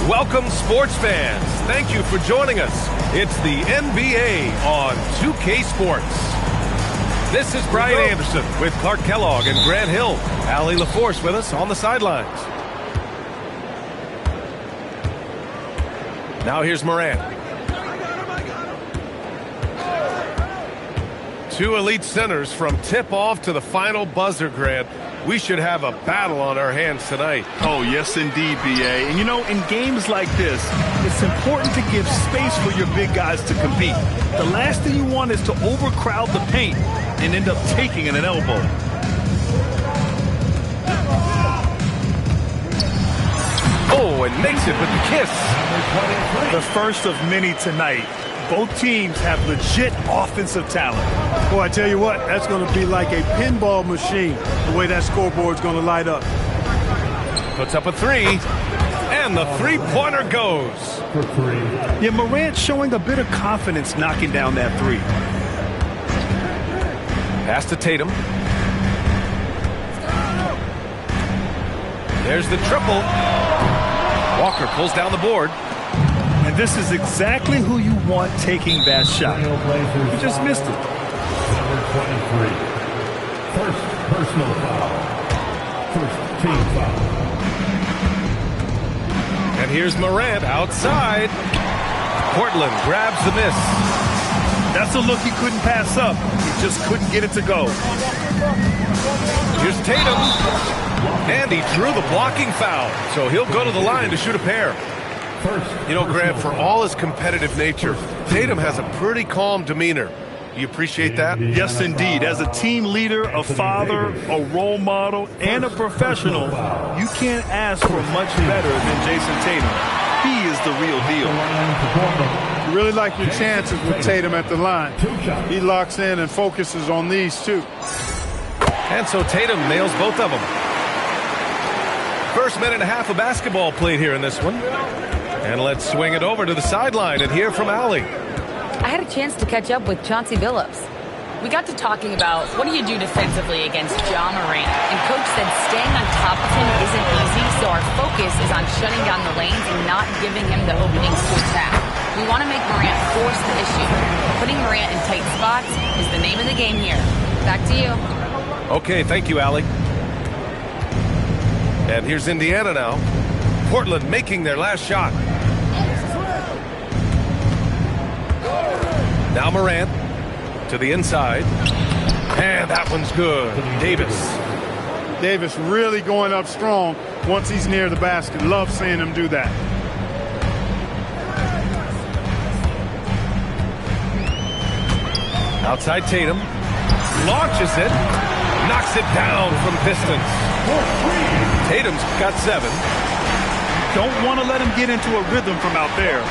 Welcome, sports fans. Thank you for joining us. It's the NBA on 2K Sports. This is Brian Anderson with Clark Kellogg and Grant Hill. Allie LaForce with us on the sidelines. Now here's Morant. Two elite centers from tip-off to the final buzzer, Grant. We should have a battle on our hands tonight. Oh, yes, indeed, B.A. And, you know, in games like this, it's important to give space for your big guys to compete. The last thing you want is to overcrowd the paint and end up taking an elbow. Oh, and makes it with the kiss. The first of many tonight. Both teams have legit offensive talent. Boy, I tell you what, that's going to be like a pinball machine, the way that scoreboard's going to light up. Puts up a three, and the three-pointer goes. For three. Yeah, Morant showing a bit of confidence knocking down that three. Pass to Tatum. There's the triple. Walker pulls down the board. And this is exactly who you want taking that shot. He just missed it. Number 23. First personal foul. First team foul. And here's Morant outside. Portland grabs the miss. That's a look he couldn't pass up. He just couldn't get it to go. Here's Tatum. And he drew the blocking foul. So he'll go to the line to shoot a pair. You know, Grant, for all his competitive nature, Tatum has a pretty calm demeanor. Do you appreciate that? Yes, indeed. As a team leader, a father, a role model, and a professional, you can't ask for much better than Jason Tatum. He is the real deal. You really like your chances with Tatum at the line. He locks in and focuses on these two. And so Tatum nails both of them. First minute and a half of basketball played here in this one. And let's swing it over to the sideline and hear from Allie. I had a chance to catch up with Chauncey Billups. We got to talking about what do you do defensively against Ja Morant. And Coach said staying on top of him isn't easy, so our focus is on shutting down the lanes and not giving him the openings to attack. We want to make Morant force the issue. Putting Morant in tight spots is the name of the game here. Back to you. Okay, thank you, Allie. And here's Indiana now. Portland making their last shot. Now Morant to the inside. And that one's good. Davis really going up strong once he's near the basket. Love seeing him do that. Outside Tatum. Launches it. Knocks it down from distance. Tatum's got 7. Don't want to let him get into a rhythm from out there.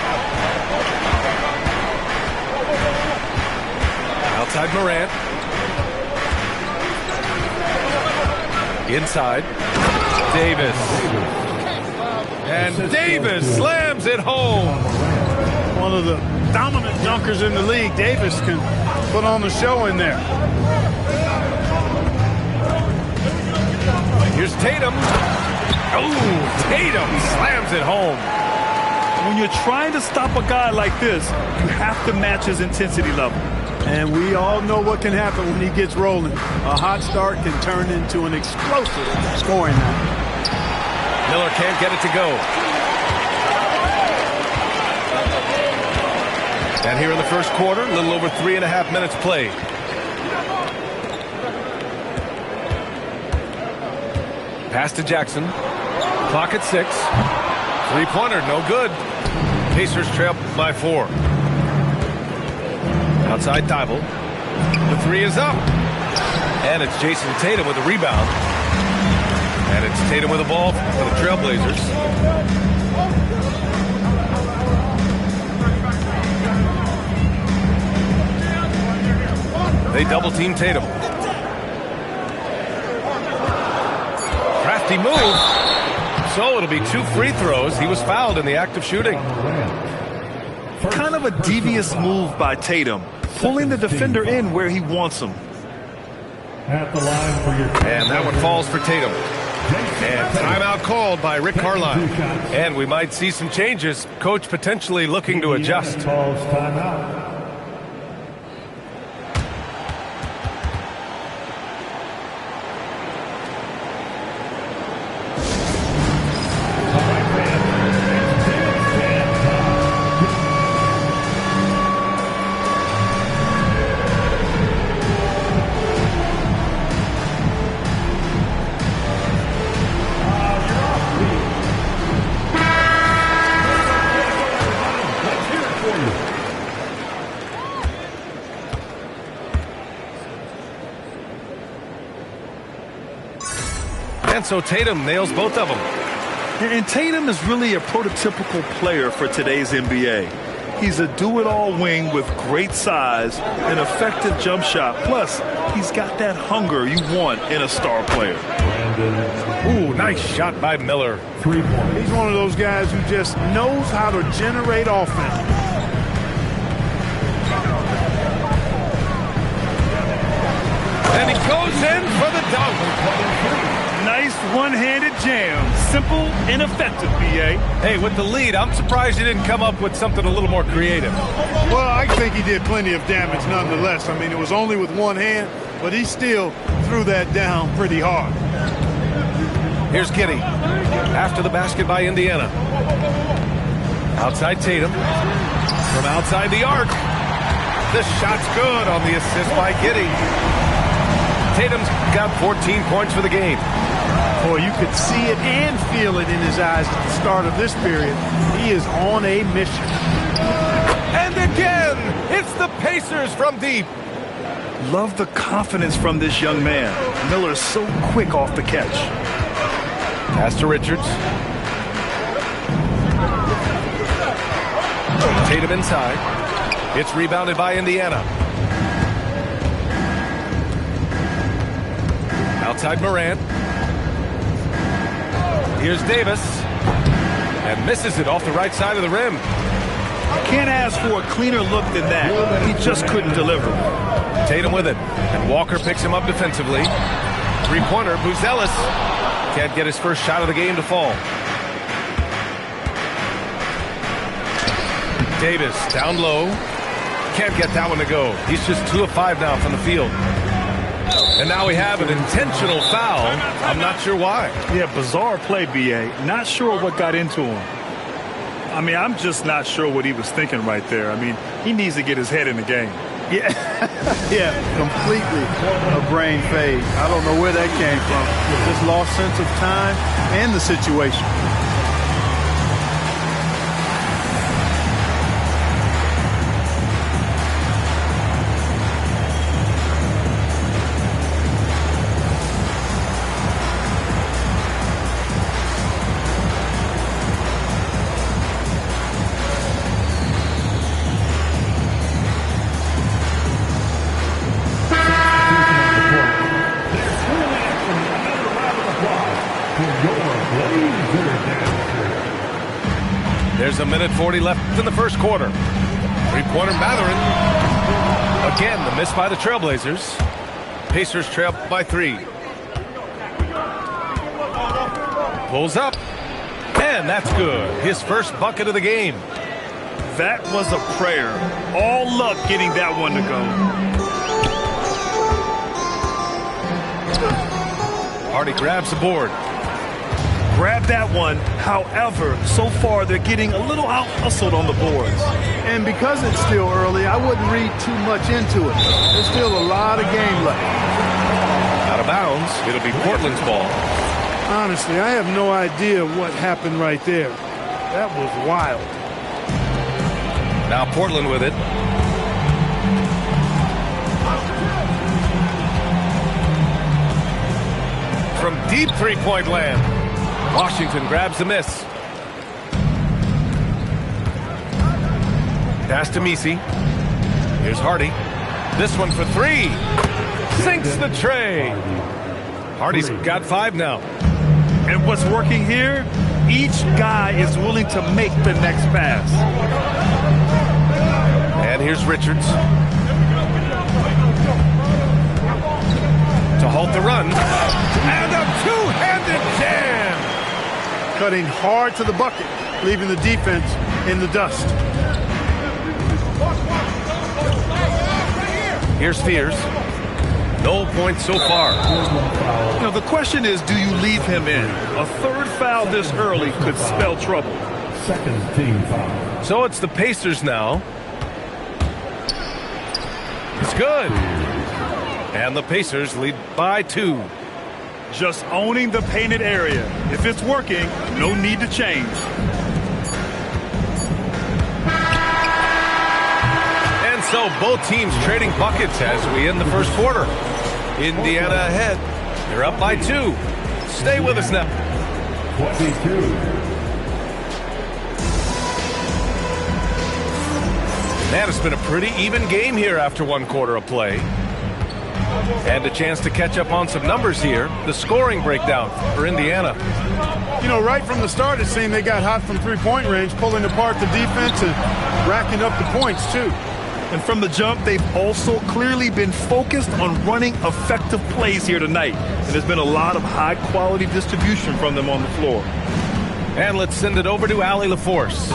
Outside Morant. Inside. Davis. And Davis slams it home. One of the dominant dunkers in the league. Davis can put on the show in there. Here's Tatum. Oh, Tatum slams it home. When you're trying to stop a guy like this, you have to match his intensity level. And we all know what can happen when he gets rolling. A hot start can turn into an explosive scoring night. Miller can't get it to go. And here in the first quarter, a little over 3.5 minutes played. Pass to Jackson. Clock at 6. Three-pointer, no good. Pacers trail by 4. Outside Thibault. The 3 is up. And it's Jason Tatum with the rebound. And it's Tatum with the ball for the Trailblazers. They double-team Tatum. Crafty move. So it'll be 2 free throws. He was fouled in the act of shooting. Kind of a devious move by Tatum, pulling the defender in where he wants him. At the line for your and that one falls for Tatum. And timeout called by Rick Carlisle. And we might see some changes. Coach potentially looking to adjust. Calls timeout. And so Tatum nails both of them. And Tatum is really a prototypical player for today's NBA. He's a do-it-all wing with great size, an effective jump shot. Plus, he's got that hunger you want in a star player. Ooh, nice shot by Miller. 3 points. He's one of those guys who just knows how to generate offense. And he goes in for the dunk. Nice one-handed jam. Simple and effective, B.A. Hey, with the lead, I'm surprised he didn't come up with something a little more creative. Well, I think he did plenty of damage nonetheless. I mean, it was only with one hand, but he still threw that down pretty hard. Here's Giddey. After the basket by Indiana. Outside Tatum. From outside the arc. The shot's good on the assist by Giddey. Tatum's got 14 points for the game. Boy, you could see it and feel it in his eyes at the start of this period. He is on a mission. And again, it's the Pacers from deep. Love the confidence from this young man. Miller's so quick off the catch. Pass to Richards. Tatum inside. It's rebounded by Indiana. Outside Morant. Here's Davis. And misses it off the right side of the rim. Can't ask for a cleaner look than that. He just couldn't deliver. Tatum with it. And Walker picks him up defensively. Three-pointer, Buzelis. Can't get his first shot of the game to fall. Davis down low. Can't get that one to go. He's just 2 of 5 now from the field. And now we have an intentional foul. I'm not sure why. Yeah, bizarre play, B.A. Not sure what got into him. I mean, I'm just not sure what he was thinking right there. I mean, he needs to get his head in the game. Yeah, yeah, completely a brain fade. I don't know where that came from. Just lost sense of time and the situation. There's a minute 40 left in the first quarter. Three-pointer Mathurin. Again, the miss by the Trailblazers. Pacers trail by 3. Pulls up. And that's good. His first bucket of the game. That was a prayer. All luck getting that one to go. Hardy grabs the board. Grab that one. However, so far they're getting a little out-hustled on the boards. And because it's still early, I wouldn't read too much into it. There's still a lot of game left. Out of bounds. It'll be Portland's ball. Honestly, I have no idea what happened right there. That was wild. Now Portland with it. From deep three-point land. Washington grabs the miss. Pass to Messi. Here's Hardy. This one for 3. Sinks the tray. Hardy's got 5 now. And what's working here? Each guy is willing to make the next pass. And here's Richards. to halt the run. And a two-handed jam. Cutting hard to the bucket, leaving the defense in the dust. Here's Fears. No points so far. You know, the question is, do you leave him in? A third foul this early could spell trouble. Second team foul. So it's the Pacers now. It's good. And the Pacers lead by 2. Just owning the painted area. If it's working, no need to change. And so both teams trading buckets as we end the first quarter. Indiana ahead. They're up by 2. Stay with us now. 22. Man, it's been a pretty even game here after one quarter of play. And a chance to catch up on some numbers here. The scoring breakdown for Indiana. You know, right from the start, it seemed they got hot from three-point range, pulling apart the defense and racking up the points, too. And from the jump, they've also clearly been focused on running effective plays here tonight. And there's been a lot of high-quality distribution from them on the floor. And let's send it over to Allie LaForce.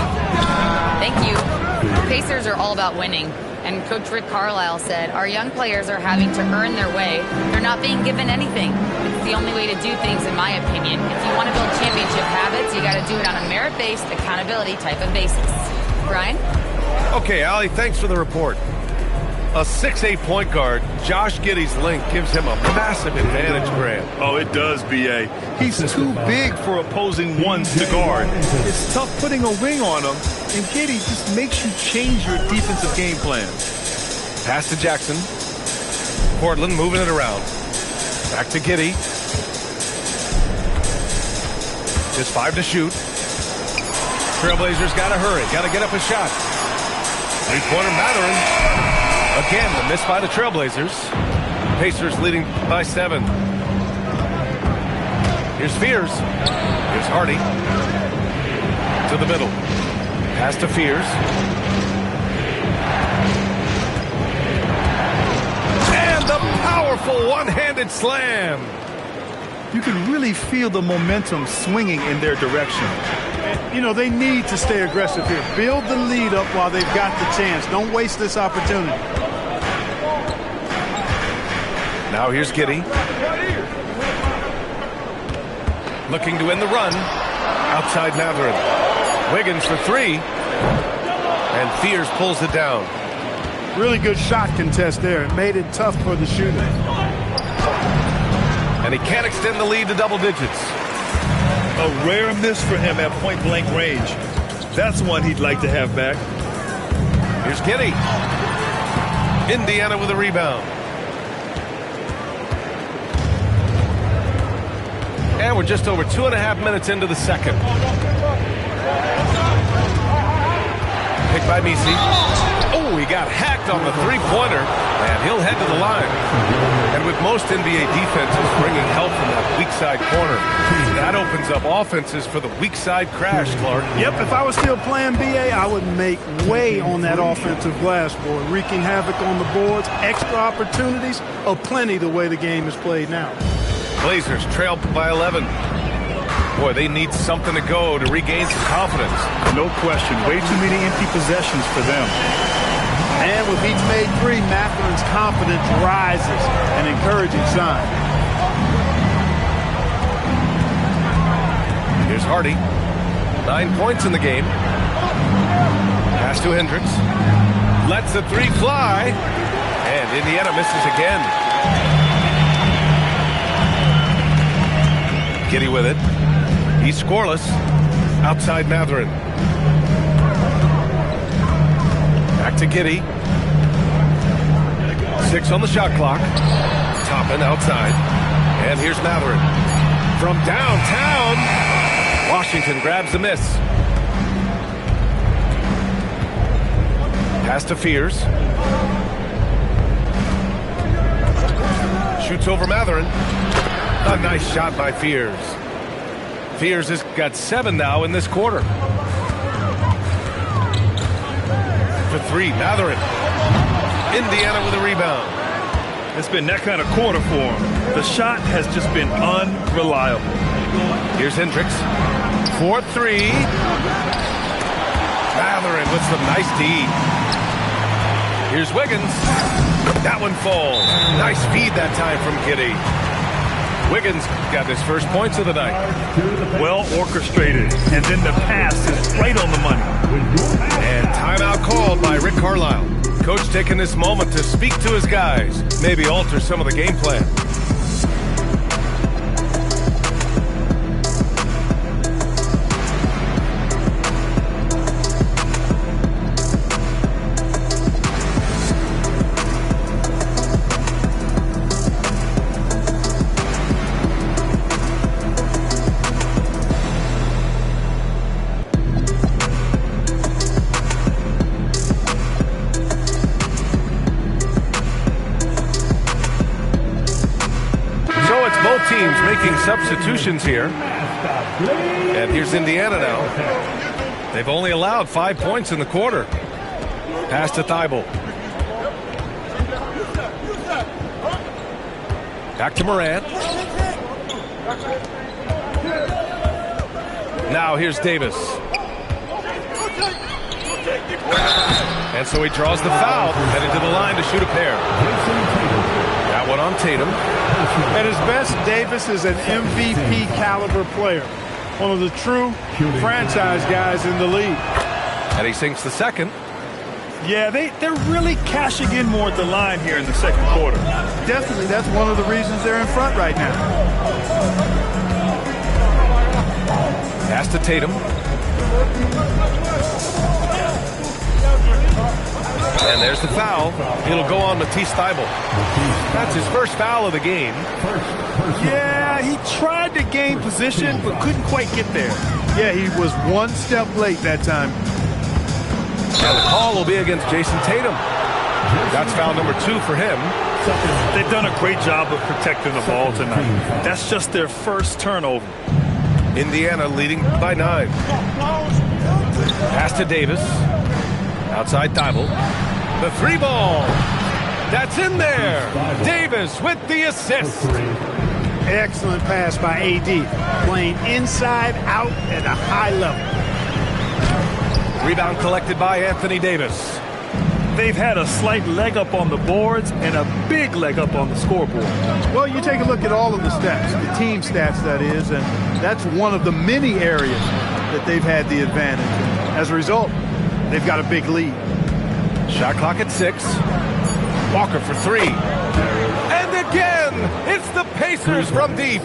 Thank you. The Pacers are all about winning. And Coach Rick Carlisle said, our young players are having to earn their way. They're not being given anything. It's the only way to do things, in my opinion. If you want to build championship habits, you got to do it on a merit-based, accountability type of basis. Brian? Okay, Allie, thanks for the report. A 6'8" point guard, Josh Giddey's length gives him a massive advantage, Grant. Oh, it does, B.A. He's too big for opposing ones to guard. It's tough putting a wing on him, and Giddey just makes you change your defensive game plan. Pass to Jackson. Portland moving it around. Back to Giddey. Just 5 to shoot. Trailblazers got to hurry. Got to get up a shot. Three-pointer Mathurin. Again, the miss by the Trailblazers. Pacers leading by 7. Here's Fears. Here's Hardy. To the middle. Pass to Fears. And the powerful one-handed slam. You can really feel the momentum swinging in their direction. You know, they need to stay aggressive here. Build the lead up while they've got the chance. Don't waste this opportunity. Now here's Giddey. Looking to end the run. Outside Mathurin. Wiggins for 3. And Fears pulls it down. Really good shot contest there. It made it tough for the shooter. And he can't extend the lead to double digits. A rare miss for him at point-blank range. That's one he'd like to have back. Here's Giddey. Indiana with a rebound. And we're just over 2.5 minutes into the second. Picked by Misi. Oh, he got hacked on the three-pointer, and he'll head to the line. And with most NBA defenses bringing help from that weak side corner, that opens up offenses for the weak side crash, Clark. Yep, if I was still playing BA, I would make way on that offensive glass board, wreaking havoc on the boards, extra opportunities, plenty the way the game is played now. Blazers trail by 11. Boy, they need something to go to regain some confidence. No question. Way too many empty possessions for them. And with each made 3, Mathurin's confidence rises, an encouraging sign. Here's Hardy. 9 points in the game. Pass to Hendricks. Lets the 3 fly. And Indiana misses again. Giddey with it. He's scoreless. Outside Mathurin. Back to Giddey. 6 on the shot clock. Toppin outside. And here's Mathurin. From downtown. Washington grabs the miss. Pass to Fears. Shoots over Mathurin. A nice shot by Fears. Fears has got 7 now in this quarter. For 3, Mathurin. Indiana with a rebound. It's been that kind of quarter for him. The shot has just been unreliable. Here's Hendricks. 4-3. Matherin with some nice D. Here's Wiggins. That one falls. Nice feed that time from Giddey. Wiggins got his first points of the night. Well orchestrated. And then the pass is right on the money. And timeout called by Rick Carlisle. Coach taking this moment to speak to his guys. Maybe alter some of the game plan. Teams making substitutions here. And here's Indiana now. They've only allowed 5 points in the quarter. Pass to Thibault. Back to Morant. Now here's Davis. And so he draws the foul, headed to the line to shoot a pair. That one on Tatum. At his best, Davis is an MVP caliber player. One of the true franchise guys in the league. And he sinks the second. Yeah, they're really cashing in more at the line here in the second quarter. Definitely, that's one of the reasons they're in front right now. Pass to Tatum. And there's the foul. It'll go on Matisse Thybulle. That's his first foul of the game. Yeah, he tried to gain position, but couldn't quite get there. Yeah, he was one step late that time. And the call will be against Jason Tatum. That's foul number 2 for him. They've done a great job of protecting the ball tonight. That's just their first turnover. Indiana leading by 9. Pass to Davis. Outside Thibault. The 3 ball. That's in there. Davis with the assist. Excellent pass by AD. Playing inside out at a high level. Rebound collected by Anthony Davis. They've had a slight leg up on the boards and a big leg up on the scoreboard. Well, you take a look at all of the stats, the team stats that is, and that's one of the many areas that they've had the advantage. As a result, they've got a big lead. Shot clock at 6. Walker for 3. And again, it's the Pacers from deep.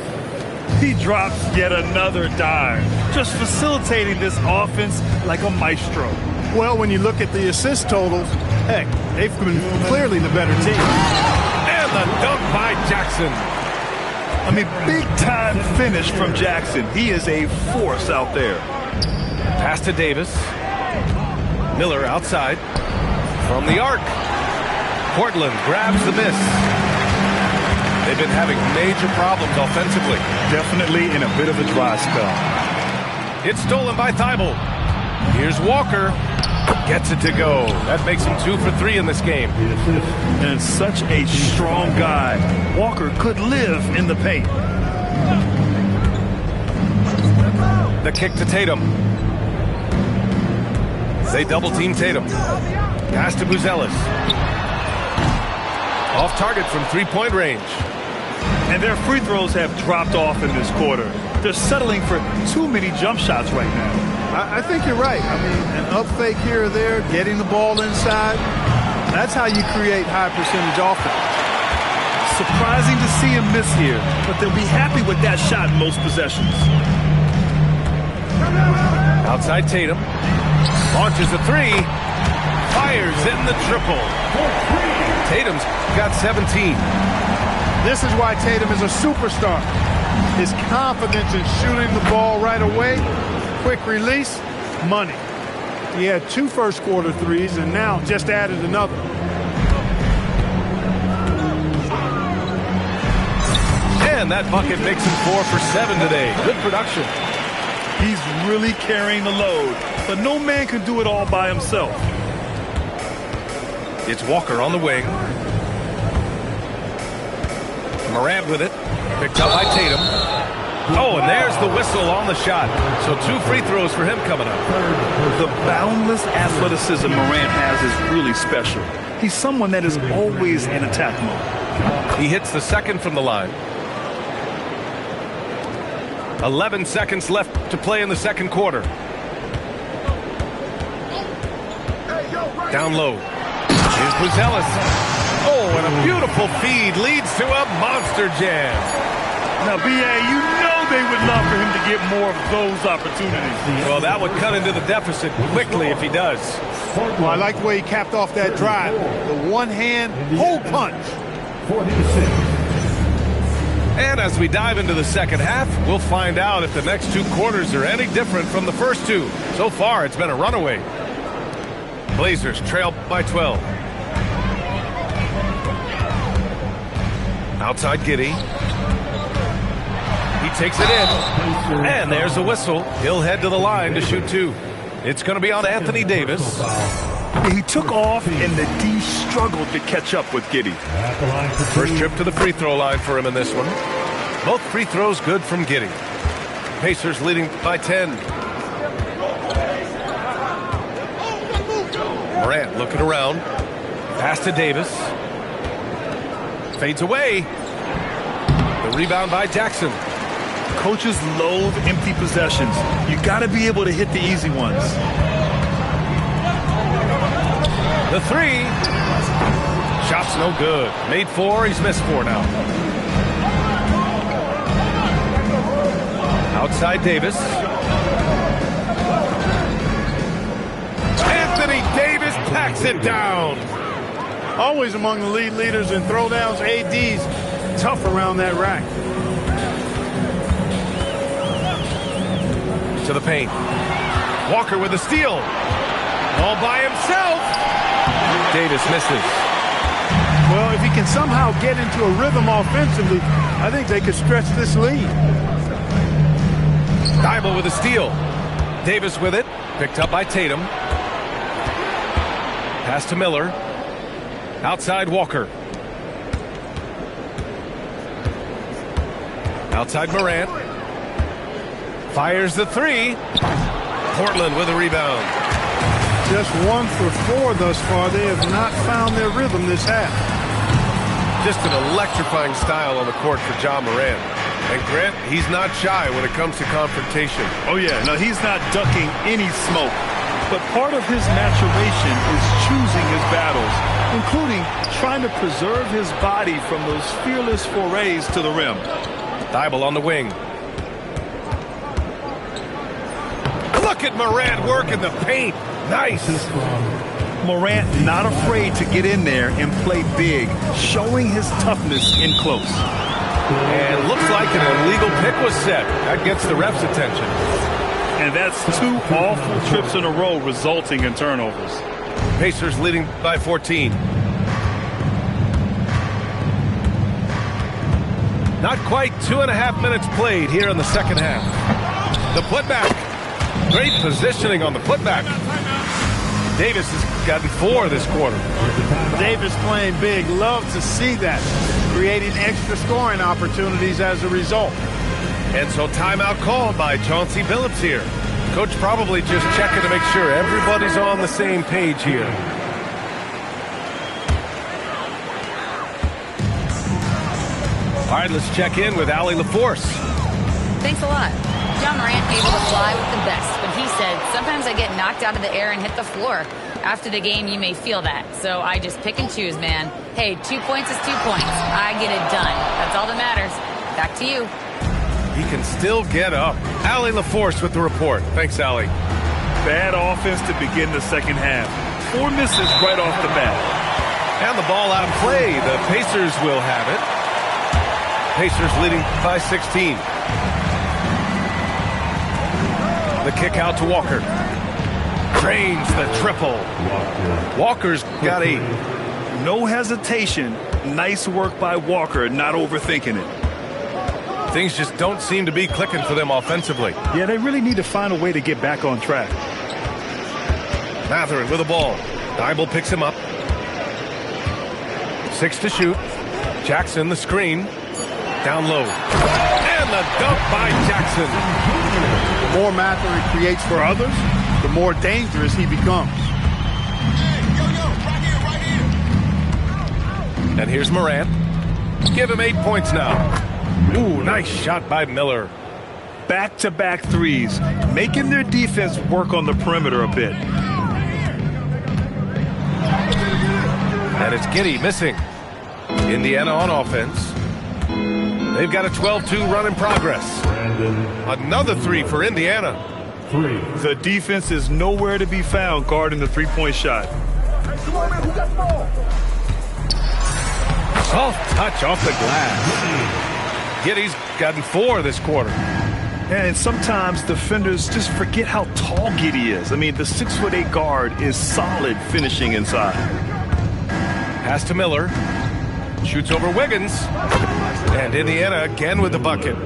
He drops yet another dime, just facilitating this offense like a maestro. Well, when you look at the assist totals, heck, they've been clearly the better team. And the dunk by Jackson. I mean, big-time finish from Jackson. He is a force out there. Pass to Davis. Miller outside. From the arc. Portland grabs the miss. They've been having major problems offensively. Definitely in a bit of a dry spell. It's stolen by Thybulle. Here's Walker. Gets it to go. That makes him 2 for 3 in this game. And such a strong guy. Walker could live in the paint. The kick to Tatum. They double-team Tatum. Pass to Buzelis. Off target from three-point range. And their free throws have dropped off in this quarter. They're settling for too many jump shots right now. I think you're right. I mean, an up fake here or there, getting the ball inside, that's how you create high percentage offense. Surprising to see him miss here, but they'll be happy with that shot in most possessions. Outside Tatum. Launches a 3. Fires in the triple. Tatum's got 17. This is why Tatum is a superstar. His confidence in shooting the ball right away, quick release, money. He had 2 first quarter threes and now just added another. And that bucket makes him 4 for 7 today. Good production. He's really carrying the load, but no man can do it all by himself. It's Walker on the wing. Morant with it. Picked up by Tatum. Oh, and there's the whistle on the shot. So 2 free throws for him coming up. The boundless athleticism Morant has is really special. He's someone that is always in attack mode. He hits the second from the line. 11 seconds left to play in the second quarter. Down low. Here's Buzelis. Oh, and a beautiful feed leads to a monster jam. Now, B.A., you know they would love for him to get more of those opportunities. Well, that would cut into the deficit quickly if he does. Well, I like the way he capped off that drive. The one-hand hole punch. 46. And as we dive into the second half, we'll find out if the next 2 quarters are any different from the first 2. So far, it's been a runaway. Blazers trail by 12. Outside Giddey. He takes it in. And there's a whistle. He'll head to the line to shoot 2. It's going to be on Anthony Davis. He took off, and the D struggled to catch up with Giddey. First trip to the free throw line for him in this one. Both free throws good from Giddey. Pacers leading by 10. Morant looking around. Pass to Davis. Fades away. The rebound by Jackson. Coaches loathe empty possessions. You got to be able to hit the easy ones. The 3. Shot's no good. Made 4. He's missed 4 now. Outside Davis. Anthony Davis packs it down. Always among the lead leaders in throwdowns. AD's tough around that rack. To the paint. Walker with a steal. All by himself. Davis misses. Well, if he can somehow get into a rhythm offensively, I think they could stretch this lead. Thibault with a steal. Davis with it. Picked up by Tatum. Pass to Miller. Outside Walker. Outside Morant. Fires the 3. Portland with a rebound. Just 1 for 4 thus far. They have not found their rhythm this half. Just an electrifying style on the court for John Morant. And Grant, he's not shy when it comes to confrontation. Oh, yeah. No, he's not ducking any smoke. But part of his maturation is choosing his battles, including trying to preserve his body from those fearless forays to the rim. Thibault on the wing. Look at Morant working the paint. Nice. Morant not afraid to get in there and play big, showing his toughness in close. And looks like an illegal pick was set. That gets the ref's attention. And that's 2 awful trips in a row resulting in turnovers. Pacers leading by 14. Not quite 2.5 minutes played here in the second half. The putback. Great positioning on the putback. Davis has gotten 4 this quarter. Davis playing big. Love to see that. Creating extra scoring opportunities as a result. And so timeout called by Chauncey Billups here. Coach probably just checking to make sure everybody's on the same page here. All right, let's check in with Allie LaForce. Thanks a lot. John Morant able to fly with the best, but he said, sometimes I get knocked out of the air and hit the floor. After the game, you may feel that. So I just pick and choose, man. Hey, 2 points is 2 points. I get it done. That's all that matters. Back to you. He can still get up. Allie LaForce with the report. Thanks, Allie. Bad offense to begin the second half. 4 misses right off the bat. And the ball out of play. The Pacers will have it. Pacers leading by 16. The kick out to Walker. Drains the triple. Walker's got 8. No hesitation. Nice work by Walker, not overthinking it. Things just don't seem to be clicking for them offensively. Yeah, they really need to find a way to get back on track. Mathurin with the ball. Thibault picks him up. 6 to shoot. Jackson the screen. Down low. And the dunk by Jackson. The more Mathurin creates for others, the more dangerous he becomes. And here's Morant. Give him 8 points now. Ooh, nice shot by Miller. Back-to-back threes, making their defense work on the perimeter a bit. And it's Giddey missing. Indiana on offense. They've got a 12-2 run in progress. Another three for Indiana. The defense is nowhere to be found guarding the three-point shot. Soft touch off the glass. Giddey's gotten 4 this quarter. And sometimes defenders just forget how tall Giddey is. I mean, the 6'8" guard is solid finishing inside. Pass to Miller. Shoots over Wiggins. And Indiana again with the bucket.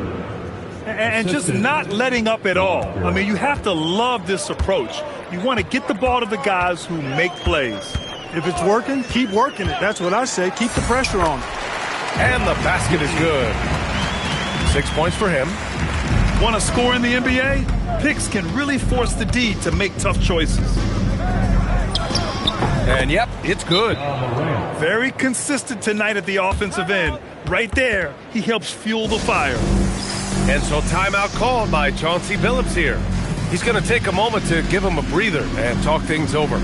And just not letting up at all. I mean, you have to love this approach. You want to get the ball to the guys who make plays. If it's working, keep working it. That's what I say. Keep the pressure on. And the basket is good. 6 points for him. Want to score in the NBA? Picks can really force the D to make tough choices. And yep, it's good. Very consistent tonight at the offensive end. Right there, he helps fuel the fire. And so timeout called by Chauncey Billups here. He's going to take a moment to give him a breather and talk things over.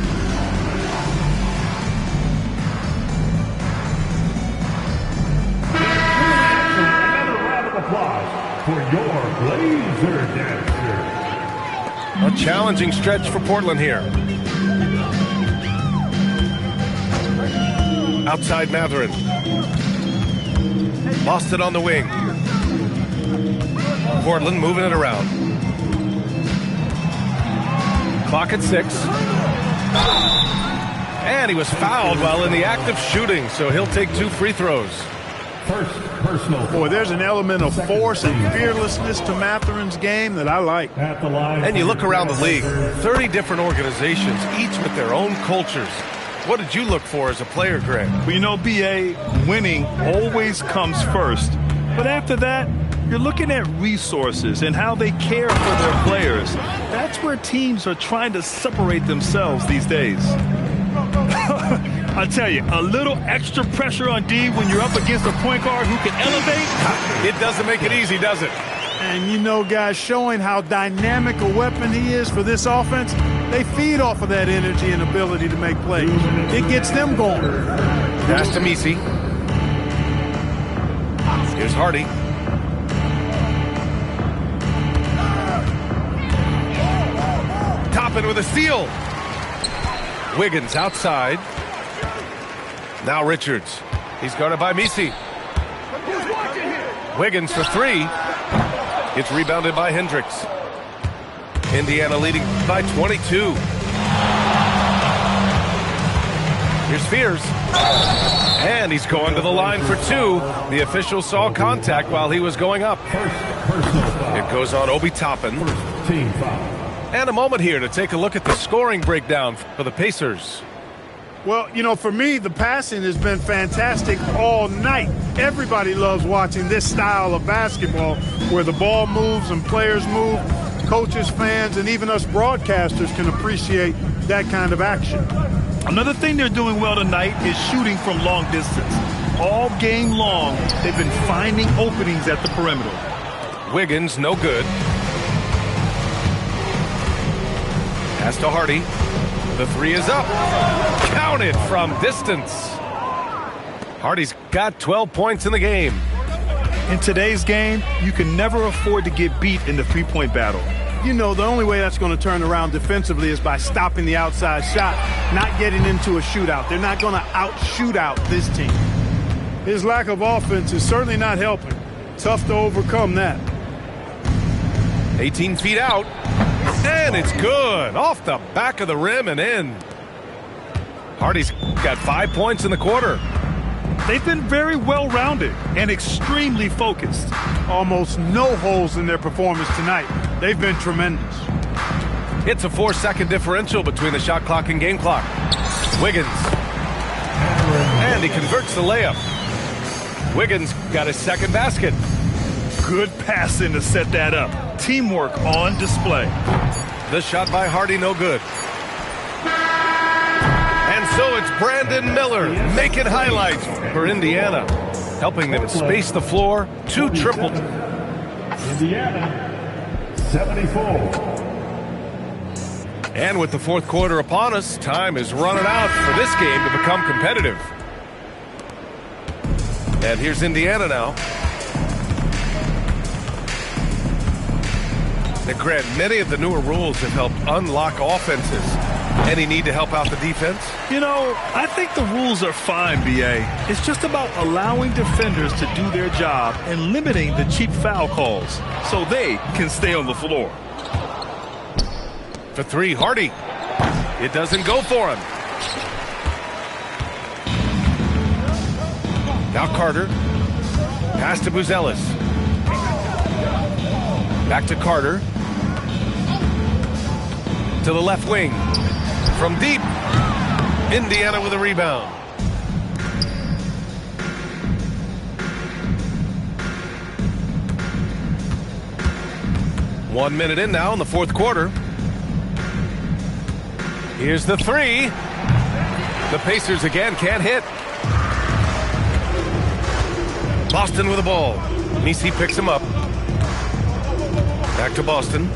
For your Blazer Dancer. A challenging stretch for Portland here. Outside Mathurin. Lost it on the wing. Portland moving it around. Clock at 6. And he was fouled while in the act of shooting, so he'll take 2 free throws. First personal. Boy, there's an element of force and fearlessness to Mathurin's game that I like. At the line. And you look around the league, 30 different organizations, each with their own cultures. What did you look for as a player, Greg? Well, you know, B.A., winning always comes first. But after that, you're looking at resources and how they care for their players. That's where teams are trying to separate themselves these days. I tell you, a little extra pressure on D when you're up against a point guard who can elevate. It doesn't make it easy, does it? And you know, guys, showing how dynamic a weapon he is for this offense, they feed off of that energy and ability to make plays. It gets them going. Pass to Misi. Here's Hardy. Toppin with a steal. Wiggins outside. Now Richards. He's guarded by Misi. Wiggins for 3. It's rebounded by Hendricks. Indiana leading by 22. Here's Fears. And he's going to the line for 2. The official saw contact while he was going up. It goes on Obi Toppin. Team foul. And a moment here to take a look at the scoring breakdown for the Pacers. Well, you know, for me, the passing has been fantastic all night. Everybody loves watching this style of basketball where the ball moves and players move. Coaches, fans, and even us broadcasters can appreciate that kind of action. Another thing they're doing well tonight is shooting from long distance. All game long, they've been finding openings at the perimeter. Wiggins, no good. Pass to Hardy. The 3 is up. Counted from distance. Hardy's got 12 points in the game. In today's game, you can never afford to get beat in the three-point battle. You know, the only way that's going to turn around defensively is by stopping the outside shot, not getting into a shootout. They're not going to out-shoot out this team. His lack of offense is certainly not helping. Tough to overcome that. 18 feet out. And it's good. Off the back of the rim and in. Hardy's got 5 points in the quarter. They've been very well-rounded and extremely focused. Almost no holes in their performance tonight. They've been tremendous. It's a 4-second differential between the shot clock and game clock. Wiggins. And he converts the layup. Wiggins got his second basket. Good passing to set that up. Teamwork on display. The shot by Hardy, no good. And so it's Brandon Miller making highlights for Indiana, helping them space the floor. 2 triple. Indiana, 74. And with the fourth quarter upon us, time is running out for this game to become competitive. And here's Indiana now. Now, Grant, many of the newer rules have helped unlock offenses. Any need to help out the defense? You know, I think the rules are fine, B.A. It's just about allowing defenders to do their job and limiting the cheap foul calls so they can stay on the floor. For 3, Hardy. It doesn't go for him. Now Carter. Pass to Buzelis. Back to Carter. To the left wing. From deep. Indiana with a rebound. One minute in now in the fourth quarter. Here's the 3. The Pacers again can't hit. Boston with the ball. Messi picks him up. Back to Boston.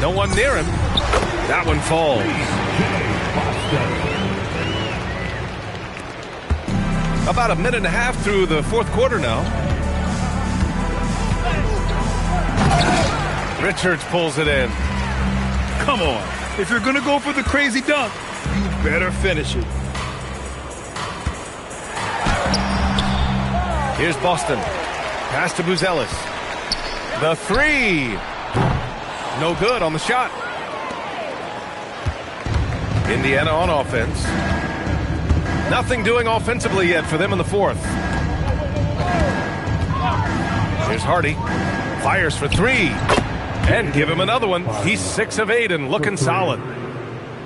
No one near him. That one falls. About a minute and a half through the fourth quarter now. Richards pulls it in. Come on. If you're going to go for the crazy dunk, you better finish it. Here's Boston. Pass to Buzelis. The 3. No good on the shot. Indiana on offense. Nothing doing offensively yet for them in the fourth. Here's Hardy. Fires for 3. And give him another one. He's 6 of 8 and looking solid.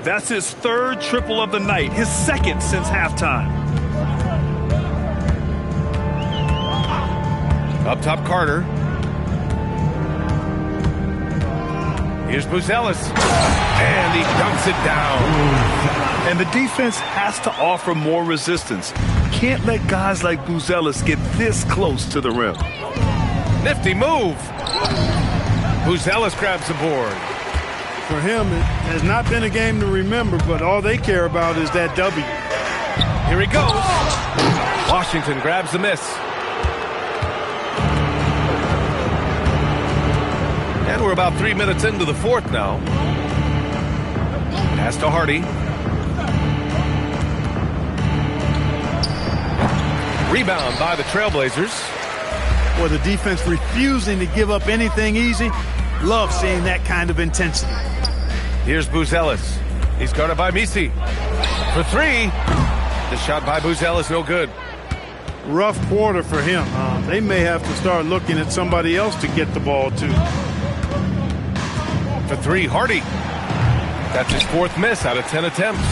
That's his 3rd triple of the night. His 2nd since halftime. Up top, Carter. Here's Buzelis. And he dunks it down. And the defense has to offer more resistance. Can't let guys like Buzelis get this close to the rim. Nifty move. Buzelis grabs the board. For him, it has not been a game to remember, but all they care about is that W. Here he goes. Washington grabs the miss. And we're about 3 minutes into the fourth now. Pass to Hardy. Rebound by the Trailblazers. Or the defense refusing to give up anything easy. Love seeing that kind of intensity. Here's Buzelis. He's guarded by Messi. For 3. The shot by Buzelis, no good. Rough quarter for him. They may have to start looking at somebody else to get the ball to. For 3, Hardy. That's his 4th miss out of 10 attempts.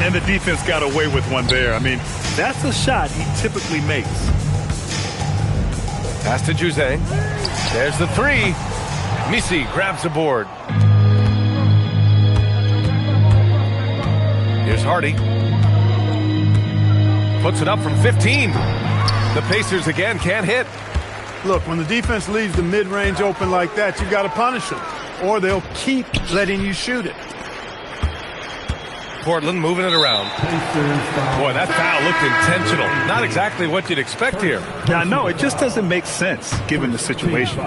And the defense got away with one there. I mean, that's a shot he typically makes. Pass to Juzang. There's the 3. Messi grabs the board. Here's Hardy. Puts it up from 15. The Pacers again can't hit. Look, when the defense leaves the mid-range open like that, you got to punish them, or they'll keep letting you shoot it. Portland moving it around. Boy, that foul looked intentional. Not exactly what you'd expect here. Yeah, no, it just doesn't make sense given the situation.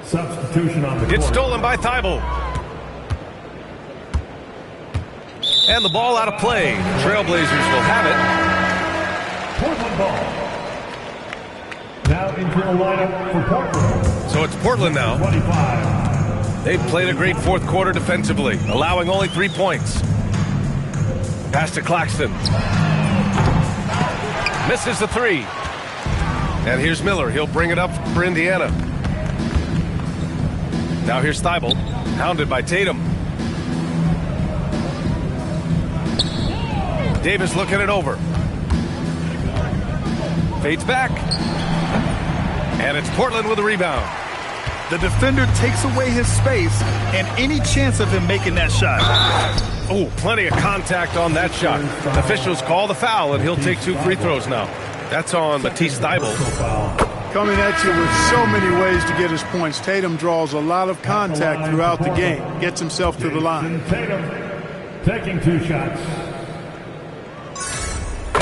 Substitution on the It's court. stolen by Thibault. And the ball out of play. Trailblazers will have it. Portland ball. Now into the lineup for Portland. So it's Portland now. 25. They've played a great fourth quarter defensively, allowing only 3 points. Pass to Claxton. Misses the 3. And here's Miller. He'll bring it up for Indiana. Now here's Thibault, hounded by Tatum. Davis looking it over. Fades back. And it's Portland with a rebound. The defender takes away his space and any chance of him making that shot. Oh, plenty of contact on that shot. Officials call the foul, and he'll take 2 free throws now. That's on Matisse Thybulle. Coming at you with so many ways to get his points. Tatum draws a lot of contact throughout the game. Gets himself to the line. Tatum taking 2 shots.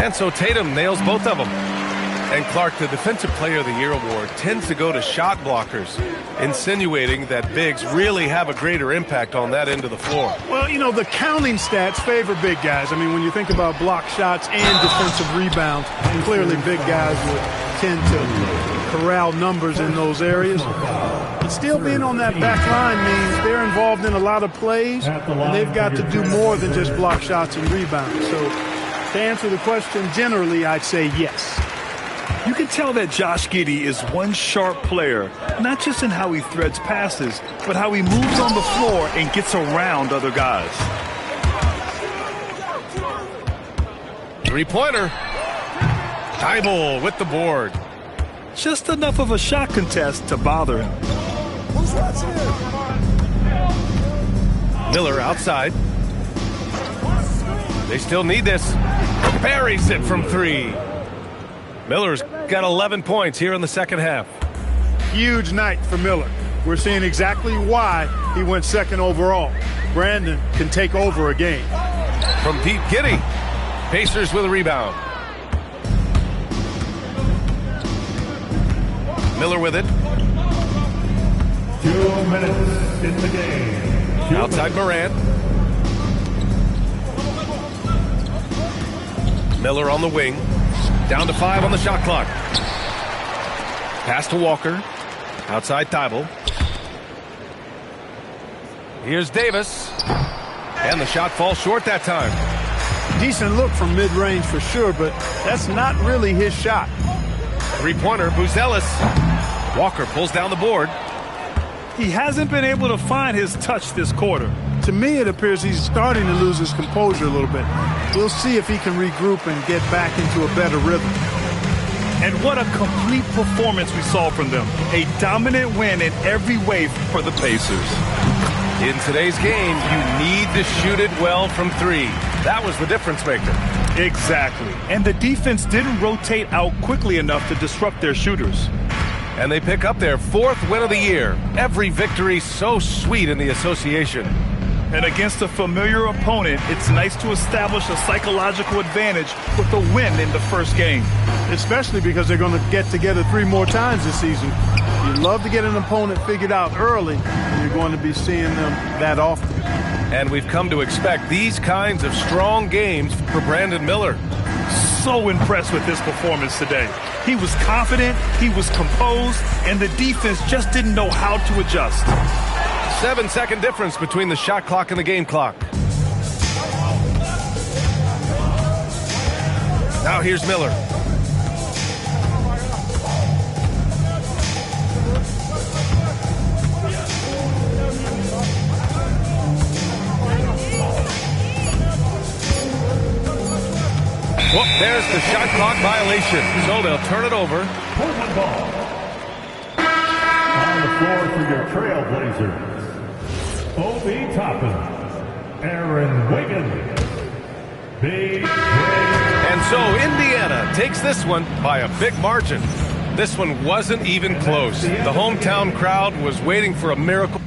And so Tatum nails both of them. And Clark, the Defensive Player of the Year award tends to go to shot blockers, insinuating that bigs really have a greater impact on that end of the floor. Well, you know, the counting stats favor big guys. I mean, when you think about block shots and defensive rebounds, clearly big guys would tend to corral numbers in those areas. But still being on that back line means they're involved in a lot of plays, and they've got to do more than just block shots and rebounds. So to answer the question, generally, I'd say yes. You can tell that Josh Giddey is one sharp player, not just in how he threads passes, but how he moves on the floor and gets around other guys. 3-pointer. Thybulle with the board. Just enough of a shot contest to bother him. Miller outside. They still need this. Buries it from 3. Miller's got 11 points here in the second half. Huge night for Miller. We're seeing exactly why he went second overall. Brandon can take over a game. From deep, Giddey. Pacers with a rebound. Miller with it. 2 minutes in the game. Outside Morant. Miller on the wing. Down to 5 on the shot clock. Pass to Walker. Outside Thybulle. Here's Davis. And the shot falls short that time. Decent look from mid-range for sure, but that's not really his shot. 3-pointer, Buzelis. Walker pulls down the board. He hasn't been able to find his touch this quarter. To me, it appears he's starting to lose his composure a little bit. We'll see if he can regroup and get back into a better rhythm. And what a complete performance we saw from them. A dominant win in every way for the Pacers. In today's game, you need to shoot it well from 3. That was the difference maker. Exactly. And the defense didn't rotate out quickly enough to disrupt their shooters. And they pick up their 4th win of the year. Every victory so sweet in the association. And against a familiar opponent, it's nice to establish a psychological advantage with a win in the first game. Especially because they're going to get together 3 more times this season. You love to get an opponent figured out early, and you're going to be seeing them that often. And we've come to expect these kinds of strong games for Brandon Miller. So impressed with his performance today. He was confident, he was composed, and the defense just didn't know how to adjust. 7-second difference between the shot clock and the game clock. Now here's Miller. Whoop, there's the shot clock violation. So they'll turn it over. Portland ball. On the floor for your Trailblazers. Obi Toppin, Aaron Wiggins, Big Ray. And so Indiana takes this one by a big margin. This one wasn't even close. The hometown crowd was waiting for a miracle.